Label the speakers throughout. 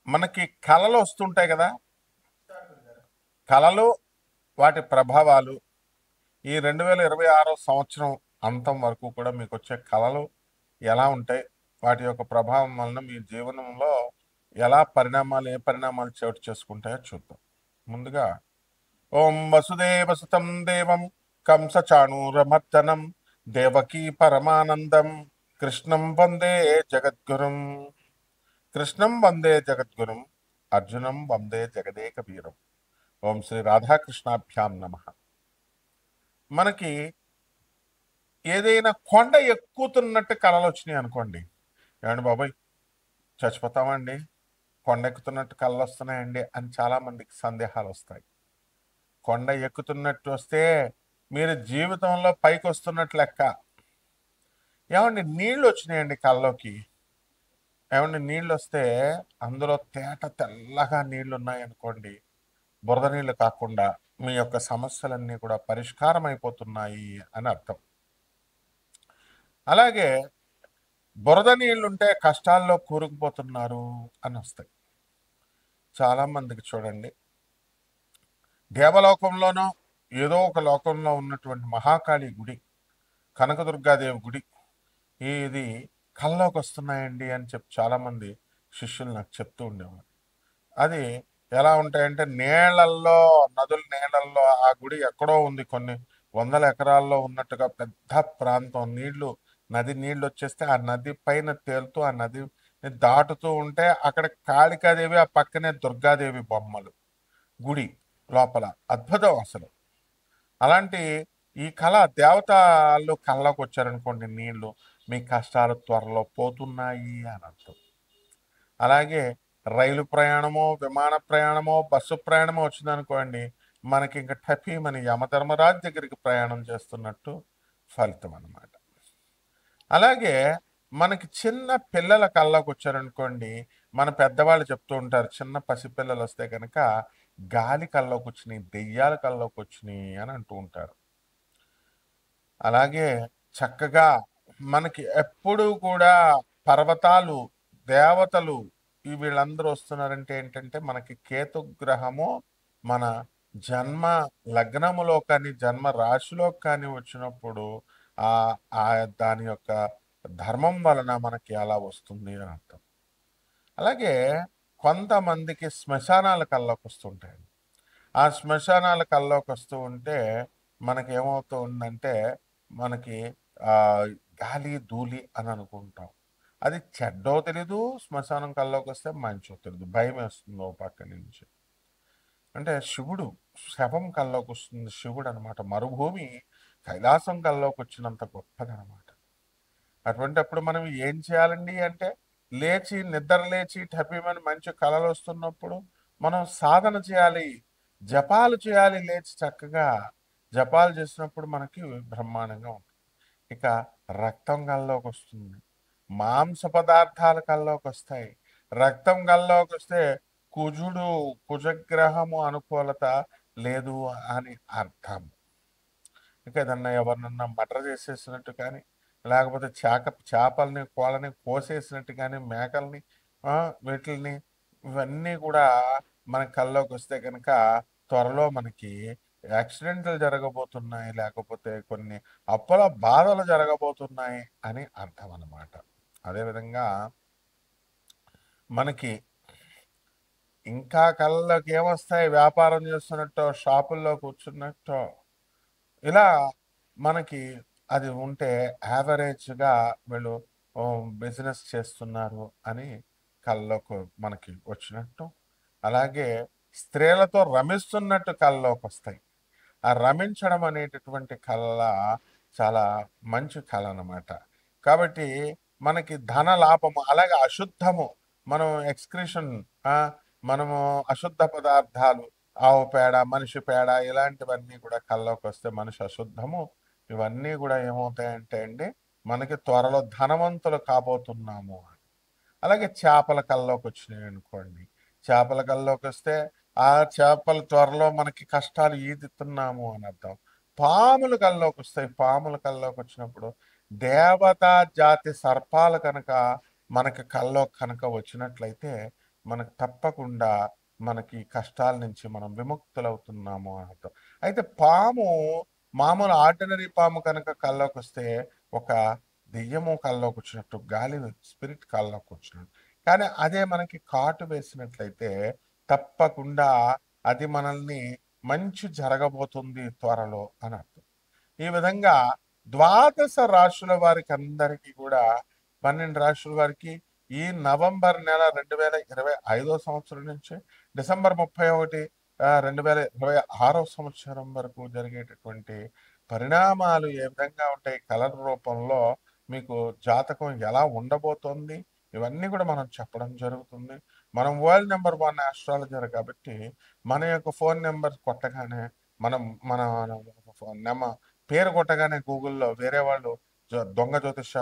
Speaker 1: మనకి కళలు వస్తుంటాయి కదా. కళలు, వాటి ప్రభావాలు ఈ 2026 సంవత్సరం అంతం వరకు కూడా మీకు వచ్చే కళలు ఎలా ఉంటాయి, వాటి యొక్క ప్రభావం వలన మీ జీవనంలో ఏ పరిణామాలు చోటు చేసుకుంటాయో చూద్దాం. ముందుగా ఓం వసుదేవసుతం దేవం కంసచాణూరమర్దనం దేవకీ పరమానందం కృష్ణం వందే జగద్గురుం. కృష్ణం వందే జగద్గురుం, అర్జునం వందే జగదేక వీరం. ఓం శ్రీ రాధాకృష్ణాభ్యాం నమ. మనకి ఏదైనా కొండ ఎక్కుతున్నట్టు కళలు వచ్చినాయి అనుకోండి, ఏమండి బాబాయ్ చచ్చిపోతామండి, కొండ ఎక్కుతున్నట్టు కళలు వస్తున్నాయండి అని చాలా మందికి సందేహాలు వస్తాయి. కొండ ఎక్కుతున్నట్టు వస్తే మీరు జీవితంలో పైకి వస్తున్నట్టు లెక్క. ఏమండి నీళ్ళు వచ్చినాయండి కళ్ళలోకి, ఏమండి నీళ్ళు వస్తే అందులో తేట తెల్లగా నీళ్లు ఉన్నాయనుకోండి, బురద నీళ్ళు కాకుండా మీ యొక్క సమస్యలన్నీ కూడా పరిష్కారం అయిపోతున్నాయి అని అర్థం. అలాగే బురద నీళ్ళుంటే కష్టాల్లో కూరుకుపోతున్నారు అని వస్తాయి. చాలా మందికి చూడండి, దేవలోకంలోనో ఏదో ఒక లోకంలో ఉన్నటువంటి మహాకాళి గుడి, కనకదుర్గాదేవి గుడి ఇది కల్లోకి వస్తున్నాయండి అని చెప్పి చాలామంది శిష్యులు నాకు చెప్తూ ఉండేవారు. అది ఎలా ఉంటాయంటే నీళ్ళల్లో, నదుల నీళ్ళల్లో ఆ గుడి ఎక్కడో ఉంది, కొన్ని వందల ఎకరాల్లో ఉన్నట్టుగా పెద్ద ప్రాంతం, నది నీళ్లు వచ్చేస్తే ఆ నది పైన తేలుతూ ఆ నది దాటుతూ ఉంటే అక్కడ కాళికాదేవి, ఆ పక్కనే దుర్గాదేవి బొమ్మలు గుడి లోపల. అద్భుతం అసలు. అలాంటి ఈ కళ దేవతలు కళ్ళలోకి వచ్చారనుకోండి నీళ్లు, మీ కష్టాలు త్వరలో పోతున్నాయి అని అర్థం. అలాగే రైలు ప్రయాణమో, విమాన ప్రయాణమో, బస్సు ప్రయాణమో వచ్చిందనుకోండి, మనకి ఇంకా టపీమని యమధర్మరాజు దగ్గరికి ప్రయాణం చేస్తున్నట్టు ఫలితం అన్నమాట. అలాగే మనకి చిన్న పిల్లల కళ్ళలోకి వచ్చారనుకోండి, మన పెద్దవాళ్ళు చెప్తూ ఉంటారు, చిన్న పసిపిల్లలు వస్తే కనుక గాలి కళ్ళలోకి వచ్చినాయి, దెయ్యాల కళ్ళలోకి వచ్చినాయి అని అంటూ ఉంటారు. అలాగే చక్కగా మనకి ఎప్పుడూ కూడా పర్వతాలు, దేవతలు వీళ్ళందరూ వస్తున్నారంటే ఏంటంటే మనకి కేతుగ్రహము మన జన్మ లగ్నములో కానీ జన్మ రాశిలో కానీ వచ్చినప్పుడు ఆ ఆ దాని యొక్క ధర్మం వలన మనకి అలా వస్తుంది అని అర్థం. అలాగే కొంతమందికి శ్మశానాల కల్లోకి వస్తుంటాయి. ఆ శ్మశానాల కల్లోకి వస్తూ ఉంటే మనకి ఏమవుతూ ఉందంటే మనకి ఆ గాలి ధూళి అని అనుకుంటాం. అది చెడ్డో తెలీదు, శ్మశానం కల్లోకి వస్తే మంచో తెలీదు, భయం వేస్తుంది ఓ పక్క నుంచి. అంటే శివుడు శవం కల్లోకి వస్తుంది, శివుడు అనమాట. మరుభూమి కైలాసం కల్లోకి వచ్చినంత గొప్పదనమాట. అటువంటిప్పుడు మనం ఏం చేయాలండి అంటే, నిద్ర లేచి టపీమని మంచి కళలు వస్తున్నప్పుడు మనం సాధన చేయాలి, జపాలు చేయాలి. లేచి చక్కగా జపాలు చేసినప్పుడు మనకి బ్రహ్మాండంగా ఉంటుంది. ఇక రక్తం కల్లోకి వస్తుంది, మాంస పదార్థాలు కల్లోకి వస్తాయి. రక్తం కల్లోకి వస్తే కుజగ్రహము అనుకూలత లేదు అని అర్థం. ఇంకా ఏదన్నా ఎవరినన్నా మర్డర్ చేసేసినట్టు కానీ, లేకపోతే చేపల్ని కోళ్ళని కోసేసినట్టు కానీ, మేకల్ని వీటిల్ని ఇవన్నీ కూడా మన కల్లోకి వస్తే కనుక త్వరలో మనకి యాక్సిడెంట్లు జరగబోతున్నాయి, లేకపోతే కొన్ని అప్పుల బాధలు జరగబోతున్నాయి అని అర్థం అన్నమాట. అదేవిధంగా మనకి ఇంకా కళ్ళలోకి ఏమొస్తాయి, వ్యాపారం చేస్తున్నట్టు, షాపుల్లో కూర్చున్నట్టు, ఇలా మనకి అది ఉంటే యావరేజ్గా వీళ్ళు బిజినెస్ చేస్తున్నారు అని కళ్ళలోకి మనకి వచ్చినట్టు. అలాగే స్త్రీలతో రమిస్తున్నట్టు కళ్ళలోకి వస్తాయి. ఆ రమించడం అనేటటువంటి కళ చాలా మంచి కళ అన్నమాట. కాబట్టి మనకి ధన లాభము, అలాగే అశుద్ధము, మనం ఎక్స్క్రిషన్, మనము అశుద్ధ పదార్థాలు, ఆవు పేడ, మనిషి పేడ, ఇలాంటివన్నీ కూడా కళ్ళలోకి వస్తే మనిషి అశుద్ధము, ఇవన్నీ కూడా ఏమవుతాయంటే అండి మనకి త్వరలో ధనవంతులు కాబోతున్నాము. అలాగే చేపల కళ్ళలోకి వచ్చినాయి అనుకోండి, చేపల కళ్ళలోకి వస్తే ఆ చేపలు త్వరలో మనకి కష్టాలు ఈదుతున్నాము అని అర్థం. పాములు కళ్ళలోకి వస్తాయి, పాముల కళ్ళలోకి వచ్చినప్పుడు దేవతా జాతి సర్పాలు కనుక మనకి కళ్ళలో కనుక వచ్చినట్లయితే మనకు తప్పకుండా మనకి కష్టాల నుంచి మనం విముక్తులవుతున్నాము అని అర్థం. అయితే పాము మామూలు ఆర్డినరీ పాము కనుక కల్లోకి వస్తే ఒక దెయ్యము కల్లోకి వచ్చినట్టు, గాలి స్పిరిట్ కల్లోకి వచ్చినట్టు. కానీ అదే మనకి కాటు వేసినట్లయితే తప్పకుండా అది మనల్ని మంచి జరగబోతుంది త్వరలో అని అర్థం. ఈ విధంగా ద్వాదశ రాశుల వారికి అందరికీ కూడా 12 రాశుల వారికి ఈ నవంబర్ నెల 2025 సంవత్సరం నుంచి డిసెంబర్ 31 2026 సంవత్సరం వరకు జరిగేటటువంటి పరిణామాలు ఏ విధంగా ఉంటాయి, కలర్ రూపంలో మీకు జాతకం ఎలా ఉండబోతోంది, ఇవన్నీ కూడా మనం చెప్పడం జరుగుతుంది. మనం వరల్డ్ నెంబర్ 1 ఆస్ట్రాలజర్ కాబట్టి మన యొక్క ఫోన్ నెంబర్ కొట్టగానే మనం మన పేరు కొట్టగానే గూగుల్లో వేరే వాళ్ళు దొంగ జ్యోతిష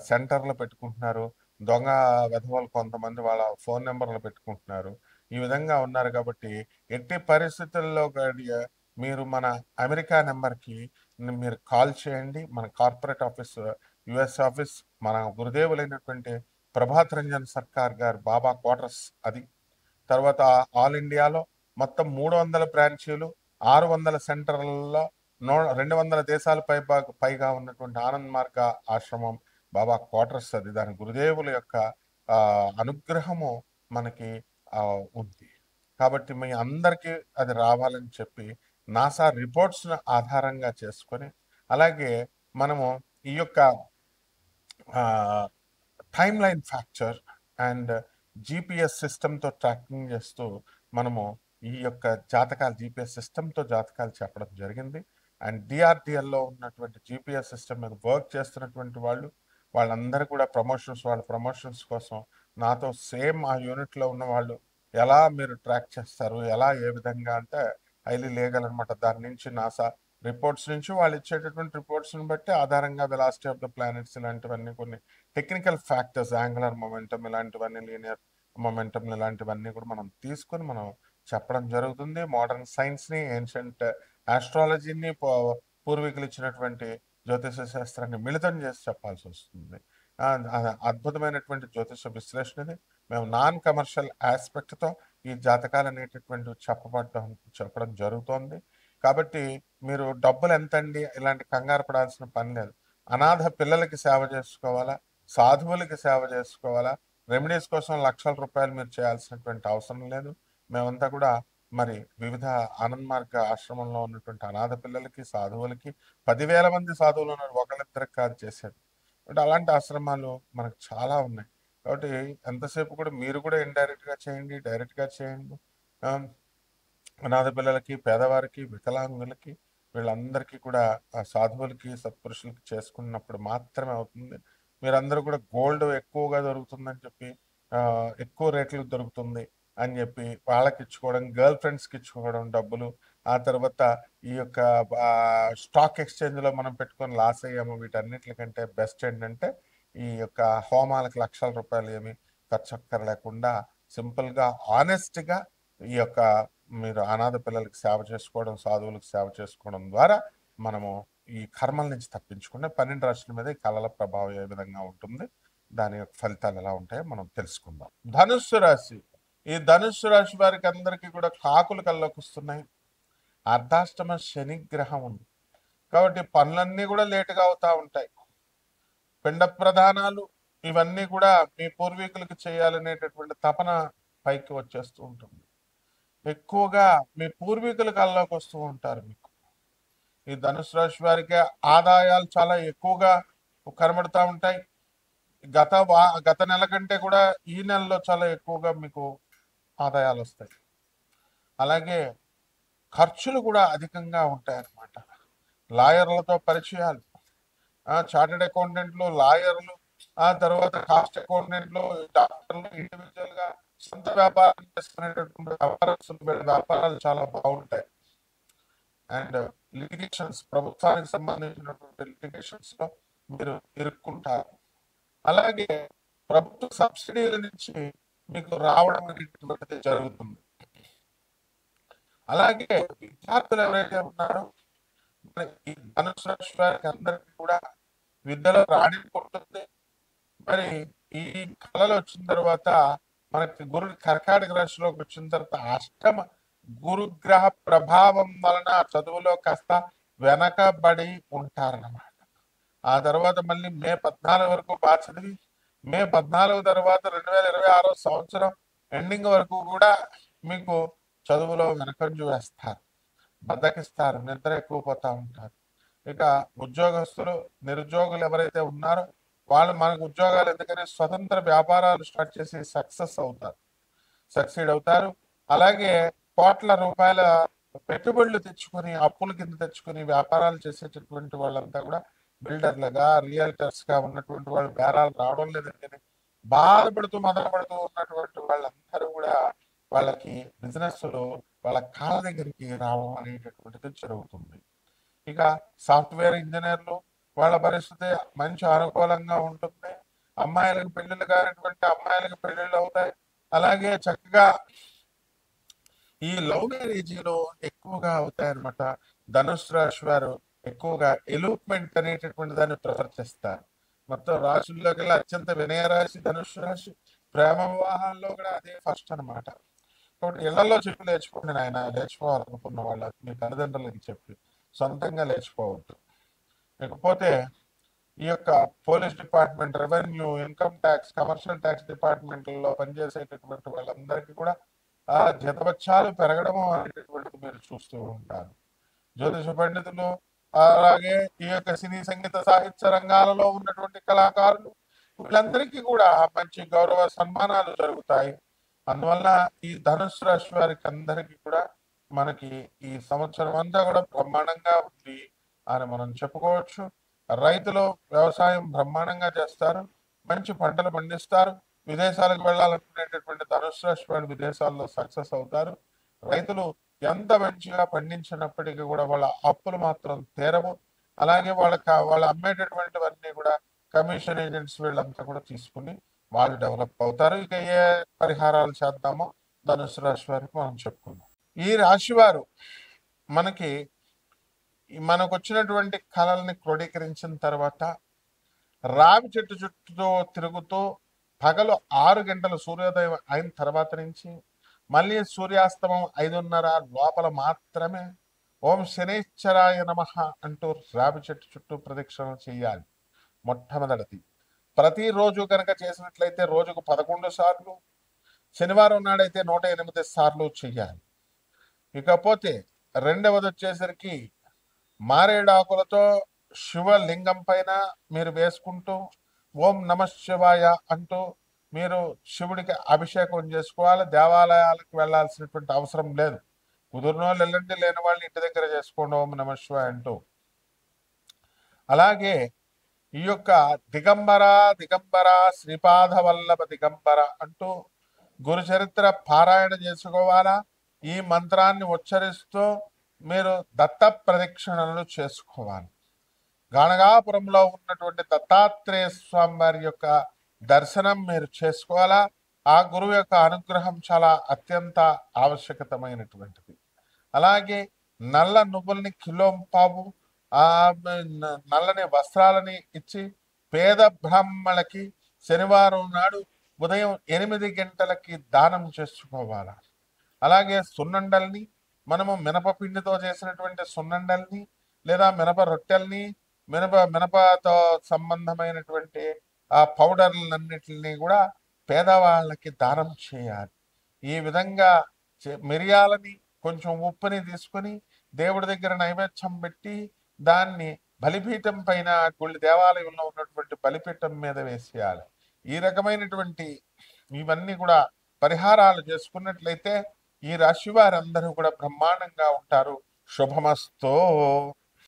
Speaker 1: సెంటర్లు పెట్టుకుంటున్నారు, దొంగ వెధవలు కొంతమంది వాళ్ళ ఫోన్ నెంబర్లు పెట్టుకుంటున్నారు. ఈ విధంగా ఉన్నారు కాబట్టి ఎట్టి పరిస్థితుల్లో మీరు మన అమెరికా నెంబర్కి మీరు కాల్ చేయండి. మన కార్పొరేట్ ఆఫీస్, యుఎస్ ఆఫీస్, మన గురుదేవులైనటువంటి ప్రభాత్ రంజన్ సర్కార్ గారు బాబా క్వార్టర్స్ అది. తర్వాత ఆల్ ఇండియాలో మొత్తం 300 బ్రాంచీలు, 600 సెంటర్లలో 200 దేశాల పైగా ఉన్నటువంటి ఆనంద్ మార్గ ఆశ్రమం బాబా క్వార్టర్స్ అది. దాని గురుదేవుల యొక్క అనుగ్రహము మనకి ఉంది. కాబట్టి మీ అందరికీ అది రావాలని చెప్పి నాసా రిపోర్ట్స్ ఆధారంగా చేసుకొని, అలాగే మనము ఈ యొక్క టైమ్ లైన్ ఫ్యాక్చర్ అండ్ జీపీఎస్ సిస్టమ్తో ట్రాకింగ్ చేస్తూ మనము ఈ యొక్క జాతకాలు జీపీఎస్ సిస్టమ్తో జాతకాలు చెప్పడం జరిగింది. అండ్ డిఆర్డిఎల్లో ఉన్నటువంటి జీపీఎస్ సిస్టమ్ మీద వర్క్ చేస్తున్నటువంటి వాళ్ళందరూ కూడా వాళ్ళ ప్రమోషన్స్ కోసం నాతో సేమ్ ఆ యూనిట్లో ఉన్న వాళ్ళు ఎలా మీరు ట్రాక్ చేస్తారు, ఎలా ఏ విధంగా అంటే హైలీ లీగల్ అనమాట. దాని నుంచి నాసా రిపోర్ట్స్ నుంచి వాళ్ళు ఇచ్చేటటువంటి రిపోర్ట్స్ని బట్టి ఆధారంగా వెలాసిటీ ఆఫ్ ద ప్లానెట్స్ ఇలాంటివన్నీ, కొన్ని టెక్నికల్ ఫ్యాక్టర్స్, యాంగులర్ మొమెంటం ఇలాంటివన్నీ, లీనియర్ మొమెంటం ఇలాంటివన్నీ కూడా మనం తీసుకొని మనం చెప్పడం జరుగుతుంది. మోడర్న్ సైన్స్ని, ఏన్షియంట్ ఆస్ట్రాలజీని, పూర్వీకులు ఇచ్చినటువంటి జ్యోతిష శాస్త్రాన్ని మిళితం చేసి చెప్పాల్సి వస్తుంది. అద్భుతమైనటువంటి జ్యోతిష విశ్లేషణది. మేము నాన్ కమర్షియల్ ఆస్పెక్ట్తో ఈ జాతకాలు అనేటటువంటి చెప్పడం జరుగుతోంది. కాబట్టి మీరు డబ్బులు ఎంతండి ఇలాంటి కంగారు పడాల్సిన పని లేదు. అనాథ పిల్లలకి సేవ చేసుకోవాలా, సాధువులకి సేవ చేసుకోవాలా, రెమెడీస్ కోసం లక్షల రూపాయలు మీరు చేయాల్సినటువంటి అవసరం లేదు. మేమంతా కూడా మరి వివిధ ఆనంద్ మార్గ ఆశ్రమంలో ఉన్నటువంటి అనాథ పిల్లలకి, సాధువులకి 10,000 మంది సాధువులు ఉన్నారు, ఒకళ్ళిద్దరికి కాదు చేసేది. అంటే అలాంటి ఆశ్రమాలు మనకు చాలా ఉన్నాయి. కాబట్టి ఎంతసేపు కూడా మీరు కూడా ఇండైరెక్ట్గా చేయండి, డైరెక్ట్గా చేయండి. అనాథ పిల్లలకి, పేదవారికి, వికలాంగులకి, వీళ్ళందరికీ కూడా సాధువులకి, సత్పురుషులకి చేసుకున్నప్పుడు మాత్రమే అవుతుంది. మీరందరూ కూడా గోల్డ్ ఎక్కువగా దొరుకుతుందని చెప్పి, ఎక్కువ రేట్లు దొరుకుతుంది అని చెప్పి వాళ్ళకి ఇచ్చుకోవడం, గర్ల్ ఫ్రెండ్స్కి ఇచ్చుకోవడం డబ్బులు, ఆ తర్వాత ఈ యొక్క స్టాక్ ఎక్స్చేంజ్లో మనం పెట్టుకొని లాస్ అయ్యాము. వీటన్నిటికంటే బెస్ట్ ఏంటంటే ఈ యొక్క హోమాలకు లక్షల రూపాయలు ఏమి ఖర్చు అక్కర్లేకుండా సింపుల్గా, ఆనెస్ట్గా ఈ యొక్క మీరు అనాథ పిల్లలకి సేవ చేసుకోవడం, సాధువులకు సేవ చేసుకోవడం ద్వారా మనము ఈ కర్మల నుంచి తప్పించుకునే 12 రాశుల మీద ఈ కళల ప్రభావం ఏ విధంగా ఉంటుంది, దాని యొక్క ఫలితాలు ఎలా ఉంటాయో మనం తెలుసుకుందాం. ధనుస్సు రాశి. ఈ ధనుస్సు రాశి వారికి అందరికీ కూడా కాకులు కల్లోకి వస్తున్నాయి. అర్ధాష్టమ శని గ్రహం ఉంది కాబట్టి పనులన్నీ కూడా లేటుగా అవుతా ఉంటాయి. పిండ ప్రధానాలు ఇవన్నీ కూడా మీ పూర్వీకులకు చేయాలనేటటువంటి తపన పైకి వచ్చేస్తూ ఉంటుంది. ఎక్కువగా మీ పూర్వీకుల కల్లోకి వస్తూ ఉంటారు. మీకు ఈ ధనుసు రాశి వారికి ఆదాయాలు చాలా ఎక్కువగా కనబడుతూ ఉంటాయి. గత నెల కంటే కూడా ఈ నెలలో చాలా ఎక్కువగా మీకు ఆదాయాలు వస్తాయి. అలాగే ఖర్చులు కూడా అధికంగా ఉంటాయన్నమాట. లాయర్లతో పరిచయాలు, చార్టెడ్ అకౌంటెంట్లు, లాయర్లు, ఆ తర్వాత కాస్ట్ అకౌంటెంట్లు, డాక్టర్లు, ఇండివిజువల్ గా సొంత వ్యాపారం చేసుకునేటటువంటి వ్యాపారాలు చాలా బాగుంటాయి. అండ్ లిటిగేషన్స్, ప్రభుత్వానికి సంబంధించినటువంటి లిటిగేషన్స్ లో మీరు ఇరుక్కుంటారు. అలాగే ప్రభుత్వ సబ్సిడీల నుంచి మీకు రావడం అనేటువంటిది జరుగుతుంది. అలాగే విద్యార్థులు ఎవరైతే ఉన్నారో ఈ ధనుసు రాశి వారికి అందరికీ కూడా విద్యలో రాణింపు ఉంటుంది. మరి ఈ కళలు వచ్చిన తర్వాత మనకి గురు కర్కాటక రాశిలోకి వచ్చిన తర్వాత అష్టమ గురుగ్రహ ప్రభావం వలన చదువులో కాస్త వెనకబడి ఉంటారన్నమాట. ఆ తర్వాత మళ్ళీ మే 14 వరకు బాగా చదివి మే 14 తర్వాత 2026 సంవత్సరం ఎండింగ్ వరకు కూడా మీకు చదువులో వెనకంజు వేస్తారు, బద్దకిస్తారు, నిద్ర ఎక్కువ పోతా ఉంటారు. ఇక ఉద్యోగస్తులు నిరుద్యోగులు ఎవరైతే ఉన్నారో వాళ్ళు మనకు ఉద్యోగాలు ఎందుకని స్వతంత్ర వ్యాపారాలు స్టార్ట్ చేసి సక్సీడ్ అవుతారు. అలాగే కోట్ల రూపాయల పెట్టుబడులు తెచ్చుకొని అప్పుల కింద తెచ్చుకొని వ్యాపారాలు చేసేటటువంటి వాళ్ళంతా కూడా బిల్డర్లుగా రియల్టర్స్ గా ఉన్నటువంటి వాళ్ళు బేరాలు రావడం లేదని బాధపడుతూ మొదలుపడుతూ ఉన్నటువంటి వాళ్ళందరూ కూడా వాళ్ళకి బిజినెస్ లో వాళ్ళ కాళ్ళ దగ్గరికి రావడం అనేటటువంటిది జరుగుతుంది. ఇక సాఫ్ట్వేర్ ఇంజనీర్లు వాళ్ళ పరిస్థితి మంచి అనుకూలంగా ఉంటుంది. అమ్మాయిలకు పెళ్లిళ్ళు కానటువంటి అమ్మాయిలకు పెళ్లిళ్ళు అవుతాయి. అలాగే చక్కగా ఈ లవ్ మ్యారేజీలో ఎక్కువగా అవుతాయి అనమాట. ధనుసు రాశి వారు ఎక్కువగా ఎలూప్మెంట్ అనేటటువంటి దాన్ని ప్రిఫర్ చేస్తారు. మొత్తం రాశుల్లోకి అత్యంత వినయ రాశి ధనుసు రాశి. ప్రేమ వివాహాల్లో కూడా అదే ఫస్ట్ అనమాట. కాబట్టి ఇళ్లలో చెప్పి లేచిపోండి నాయన, లేచిపోవాలనుకున్న వాళ్ళ మీ తల్లిదండ్రులకి చెప్పి సొంతంగా లేచిపోవద్దు. ఇకపోతే ఈ యొక్క police department, revenue, income tax, commercial tax డిపార్ట్మెంట్లలో పనిచేసేటటువంటి వాళ్ళందరికీ కూడా ఆ జీతభత్యాలు పెరగడము అనేటటువంటిది మీరు చూస్తూ ఉంటారు. జ్యోతిష పండితులు అలాగే ఈ యొక్క సినీ సంగీత సాహిత్య రంగాలలో ఉన్నటువంటి కళాకారులు వీళ్ళందరికీ కూడా మంచి గౌరవ సన్మానాలు జరుగుతాయి. అందువల్ల ఈ ధనుసు రాశి వారికి అందరికీ కూడా మనకి ఈ సంవత్సరం అంతా కూడా బ్రహ్మాండంగా ఉంది అని మనం చెప్పుకోవచ్చు. రైతులు వ్యవసాయం బ్రహ్మాండంగా చేస్తారు, మంచి పంటలు పండిస్తారు. విదేశాలకు వెళ్ళాలనుకునేటటువంటి ధనుసు రాశి వారు విదేశాల్లో సక్సెస్ అవుతారు. రైతులు ఎంత మంచిగా పండించినప్పటికీ కూడా వాళ్ళ అప్పులు మాత్రం తీరవు. అలాగే వాళ్ళు అమ్మేటటువంటివన్నీ కూడా కమిషన్ ఏజెంట్స్ వీళ్ళంతా కూడా తీసుకుని వాళ్ళు డెవలప్ అవుతారు. ఇక ఏ పరిహారాలు చేద్దామో ధనుసు రాశి వారికి మనం చెప్పుకుందాం. ఈ రాశి వారు మనకు వచ్చినటువంటి కళల్ని క్రోడీకరించిన తర్వాత రావి చెట్టు చుట్టూ తిరుగుతూ పగలు 6 గంటల సూర్యోదయం అయిన తర్వాత నుంచి మళ్ళీ సూర్యాస్తమం 5:30 లోపల మాత్రమే ఓం శనేశ్వరాయ నమః అంటూ రావి చెట్టు చుట్టూ ప్రదక్షిణ చేయాలి. మొట్టమొదటిది ప్రతిరోజు కనుక చేసినట్లయితే రోజుకు 11 సార్లు, శనివారం నాడైతే 108 సార్లు చేయాలి. ఇకపోతే రెండవది వచ్చేసరికి మారేడాకులతో శివలింగం పైన మీరు వేసుకుంటూ ఓం నమ శివాయ అంటూ మీరు శివుడికి అభిషేకం చేసుకోవాలి. దేవాలయాలకు వెళ్ళాల్సినటువంటి అవసరం లేదు. కుదిరిన వాళ్ళు వెళ్ళండి, లేని వాళ్ళు ఇంటి దగ్గర చేసుకోండి ఓం నమ శివాయ అంటూ. అలాగే ఈ యొక్క దిగంబర శ్రీపాద వల్లభ దిగంబర అంటూ గురు చరిత్ర పారాయణ చేసుకోవాలా. ఈ మంత్రాన్ని ఉచ్చరిస్తూ మీరు దత్త ప్రదక్షిణలు చేసుకోవాలి. గాణగాపురంలో ఉన్నటువంటి దత్తాత్రేయ స్వామి వారి యొక్క దర్శనం మీరు చేసుకోవాలా. ఆ గురువు యొక్క అనుగ్రహం చాలా అత్యంత ఆవశ్యకతమైనటువంటిది. అలాగే నల్ల నువ్వుల్ని కిలోంపావు నల్లని వస్త్రాలని ఇచ్చి పేద బ్రాహ్మణులకి శనివారం నాడు ఉదయం 8 గంటలకి దానం చేసుకోవాలి. అలాగే సున్నండల్ని మనము మినపపిండితో చేసినటువంటి సున్నండల్ని లేదా మినప రొట్టెల్ని మినపతో సంబంధమైనటువంటి ఆ పౌడర్లన్నిటిని కూడా పేదవాళ్ళకి దానం చేయాలి. ఈ విధంగా మిరియాలని కొంచెం ఉప్పుని తీసుకొని దేవుడి దగ్గర నైవేద్యం పెట్టి దాన్ని బలిపీఠం పైన గుళ్ళ దేవాలయంలో ఉన్నటువంటి బలిపీఠం మీద వేసేయాలి. ఈ రకమైనటువంటి ఇవన్నీ కూడా పరిహారాలు చేసుకున్నట్లయితే ఈ రాశి వారందరూ కూడా బ్రహ్మాండంగా ఉంటారు. శుభమస్తు.